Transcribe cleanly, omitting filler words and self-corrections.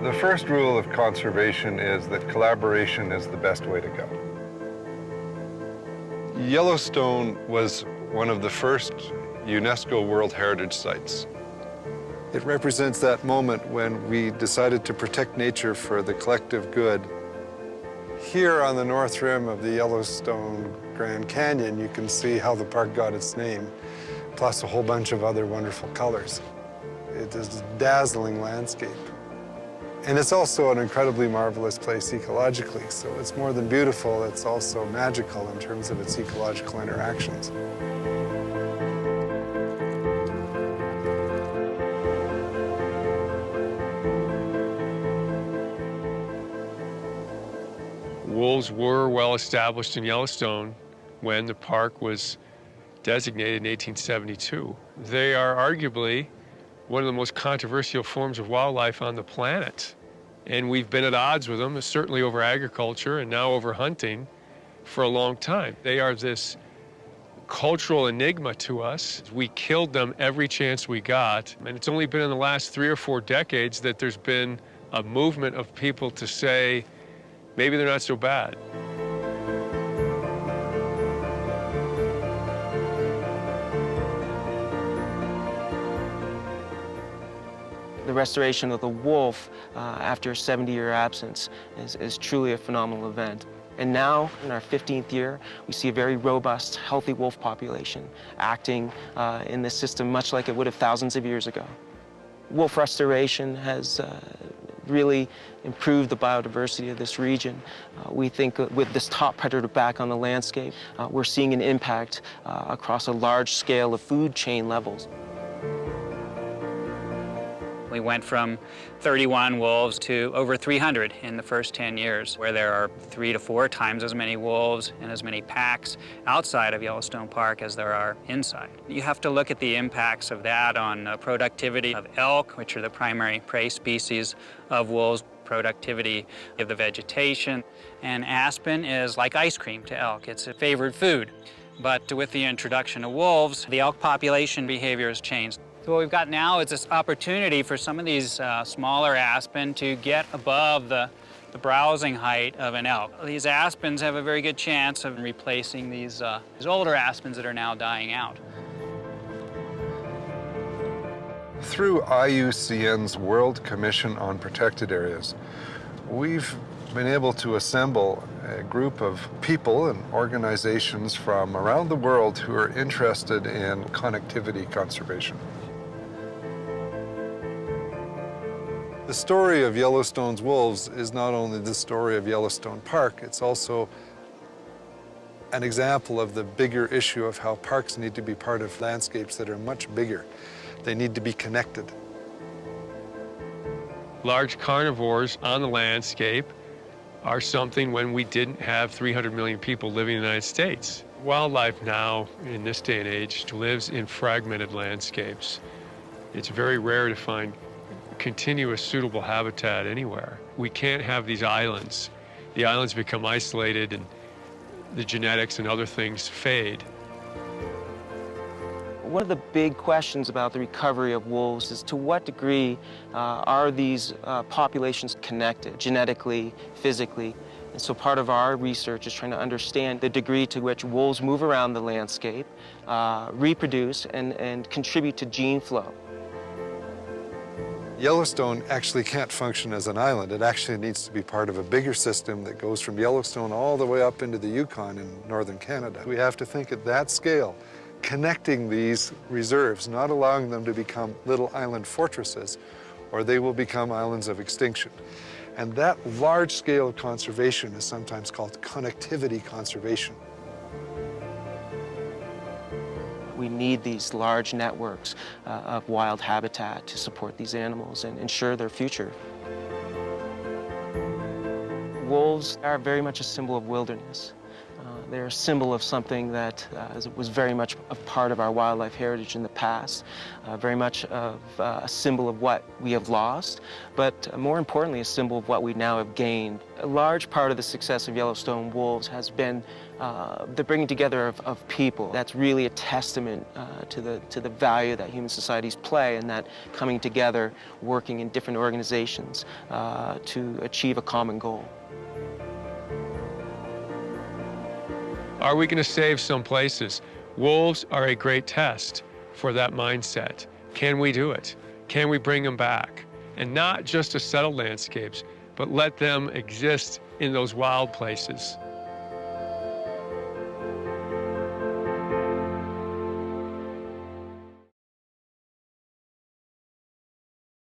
The first rule of conservation is that collaboration is the best way to go. Yellowstone was one of the first UNESCO World Heritage Sites. It represents that moment when we decided to protect nature for the collective good. Here on the north rim of the Yellowstone Grand Canyon, you can see how the park got its name, plus a whole bunch of other wonderful colors. It is a dazzling landscape. And it's also an incredibly marvelous place ecologically, so it's more than beautiful, it's also magical in terms of its ecological interactions. Wolves were well established in Yellowstone when the park was designated in 1872. They are arguably one of the most controversial forms of wildlife on the planet. And we've been at odds with them, certainly over agriculture and now over hunting, for a long time. They are this cultural enigma to us. We killed them every chance we got. And it's only been in the last 3 or 4 decades that there's been a movement of people to say, maybe they're not so bad. The restoration of the wolf after a 70-year absence is truly a phenomenal event. And now, in our 15th year, we see a very robust, healthy wolf population acting in this system much like it would have thousands of years ago. Wolf restoration has really improved the biodiversity of this region. We think with this top predator back on the landscape, we're seeing an impact across a large scale of food chain levels. We went from 31 wolves to over 300 in the first 10 years, where there are 3 to 4 times as many wolves and as many packs outside of Yellowstone Park as there are inside. You have to look at the impacts of that on productivity of elk, which are the primary prey species of wolves, productivity of the vegetation. And aspen is like ice cream to elk. It's a favorite food. But with the introduction of wolves, the elk population behavior has changed. So what we've got now is this opportunity for some of these smaller aspen to get above the browsing height of an elk. These aspens have a very good chance of replacing these older aspens that are now dying out. Through IUCN's World Commission on Protected Areas, we've been able to assemble a group of people and organizations from around the world who are interested in connectivity conservation. The story of Yellowstone's wolves is not only the story of Yellowstone Park, it's also an example of the bigger issue of how parks need to be part of landscapes that are much bigger. They need to be connected. Large carnivores on the landscape are something when we didn't have 300 million people living in the United States. Wildlife now, in this day and age, lives in fragmented landscapes. It's very rare to find continuous suitable habitat anywhere. We can't have these islands. The islands become isolated and the genetics and other things fade. One of the big questions about the recovery of wolves is to what degree are these populations connected genetically, physically? And so part of our research is trying to understand the degree to which wolves move around the landscape, reproduce, and contribute to gene flow. Yellowstone actually can't function as an island. It actually needs to be part of a bigger system that goes from Yellowstone all the way up into the Yukon in northern Canada. We have to think at that scale, connecting these reserves, not allowing them to become little island fortresses, or they will become islands of extinction. And that large scale of conservation is sometimes called connectivity conservation. We need these large networks of wild habitat to support these animals and ensure their future. Wolves are very much a symbol of wilderness. They're a symbol of something that was very much a part of our wildlife heritage in the past, very much of a symbol of what we have lost, but more importantly, a symbol of what we now have gained. A large part of the success of Yellowstone wolves has been the bringing together of people. That's really a testament to the value that human societies play, and that coming together, working in different organizations to achieve a common goal. Are we going to save some places? Wolves are a great test for that mindset. Can we do it? Can we bring them back? And not just to settled landscapes, but let them exist in those wild places.